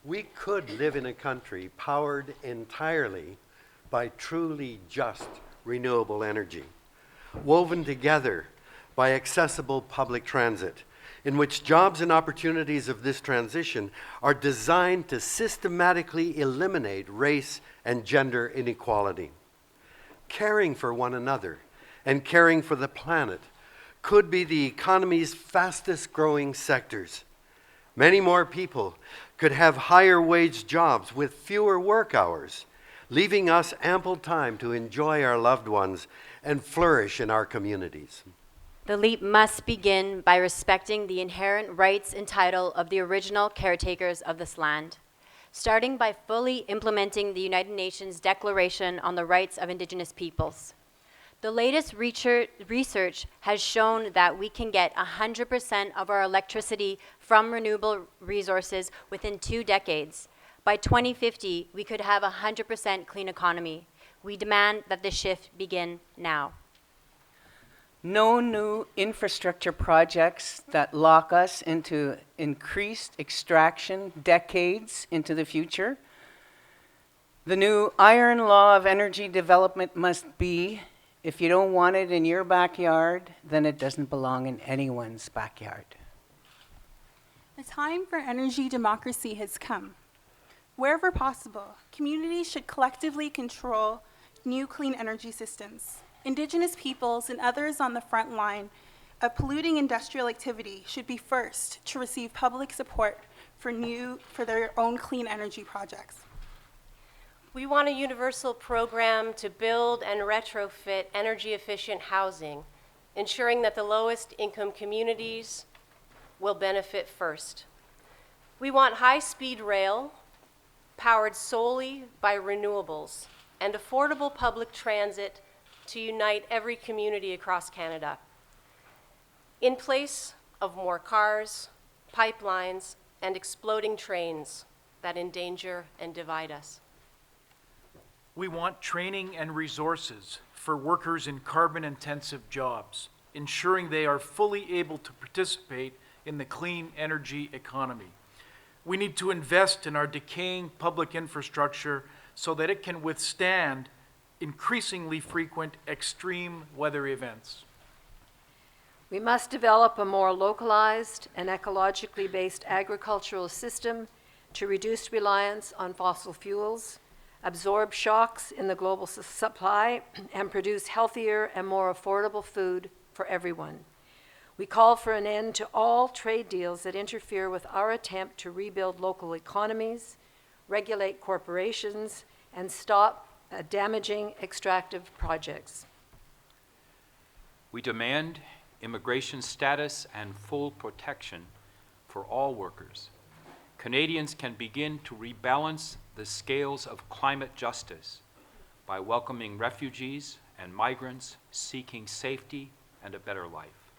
We could live in a country powered entirely by truly just renewable energy, woven together by accessible public transit, in which jobs and opportunities of this transition are designed to systematically eliminate race and gender inequality. Caring for one another and caring for the planet could be the economy's fastest growing sectors. Many more people could have higher wage jobs with fewer work hours, leaving us ample time to enjoy our loved ones and flourish in our communities. The leap must begin by respecting the inherent rights and title of the original caretakers of this land, starting by fully implementing the United Nations Declaration on the Rights of Indigenous Peoples. The latest research has shown that we can get 100% of our electricity from renewable resources within 2 decades. By 2050, we could have a 100% clean economy. We demand that the shift begin now. No new infrastructure projects that lock us into increased extraction decades into the future. The new iron law of energy development must be, if you don't want it in your backyard, then it doesn't belong in anyone's backyard. The time for energy democracy has come. Wherever possible, communities should collectively control new clean energy systems. Indigenous peoples and others on the front line of polluting industrial activity should be first to receive public support for their own clean energy projects. We want a universal program to build and retrofit energy-efficient housing, ensuring that the lowest income communities will benefit first. We want high-speed rail powered solely by renewables and affordable public transit to unite every community across Canada. In place of more cars, pipelines, and exploding trains that endanger and divide us. We want training and resources for workers in carbon-intensive jobs, ensuring they are fully able to participate in the clean energy economy. We need to invest in our decaying public infrastructure so that it can withstand increasingly frequent extreme weather events. We must develop a more localized and ecologically based agricultural system to reduce reliance on fossil fuels, absorb shocks in the global supply, and produce healthier and more affordable food for everyone. We call for an end to all trade deals that interfere with our attempt to rebuild local economies, regulate corporations, and stop damaging extractive projects. We demand immigration status and full protection for all workers. Canadians can begin to rebalance the scales of climate justice by welcoming refugees and migrants seeking safety and a better life.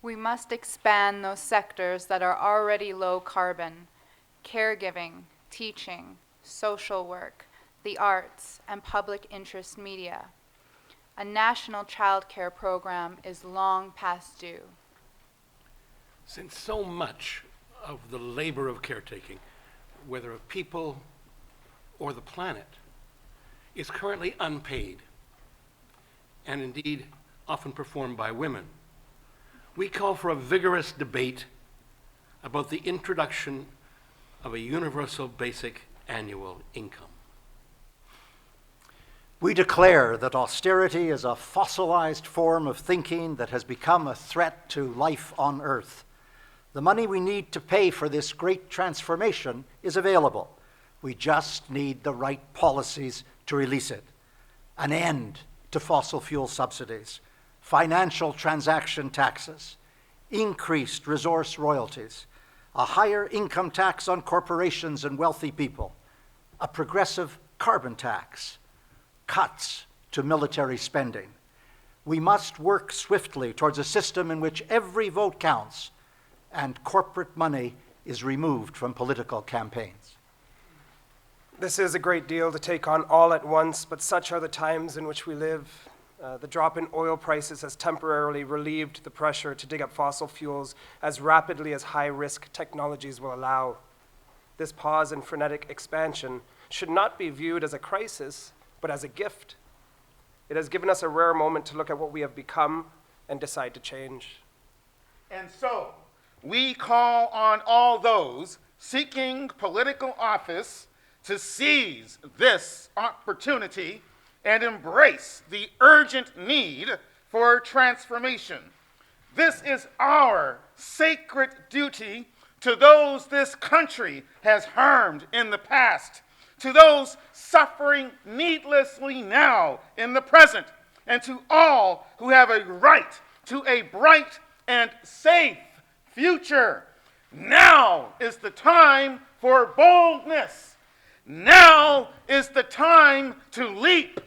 We must expand those sectors that are already low carbon: caregiving, teaching, social work, the arts, and public interest media. A national childcare program is long past due. Since so much of the labor of caretaking, whether of people or the planet, is currently unpaid, and indeed often performed by women, we call for a vigorous debate about the introduction of a universal basic annual income. We declare that austerity is a fossilized form of thinking that has become a threat to life on Earth. The money we need to pay for this great transformation is available. We just need the right policies to release it. An end to fossil fuel subsidies, financial transaction taxes, increased resource royalties, a higher income tax on corporations and wealthy people, a progressive carbon tax, cuts to military spending. We must work swiftly towards a system in which every vote counts and corporate money is removed from political campaigns. This is a great deal to take on all at once, but such are the times in which we live. The drop in oil prices has temporarily relieved the pressure to dig up fossil fuels as rapidly as high-risk technologies will allow. This pause in frenetic expansion should not be viewed as a crisis, but as a gift. It has given us a rare moment to look at what we have become and decide to change. And so, we call on all those seeking political office to seize this opportunity and embrace the urgent need for transformation. This is our sacred duty to those this country has harmed in the past, to those suffering needlessly now in the present, and to all who have a right to a bright and safe future. Now is the time for boldness. Now is the time to leap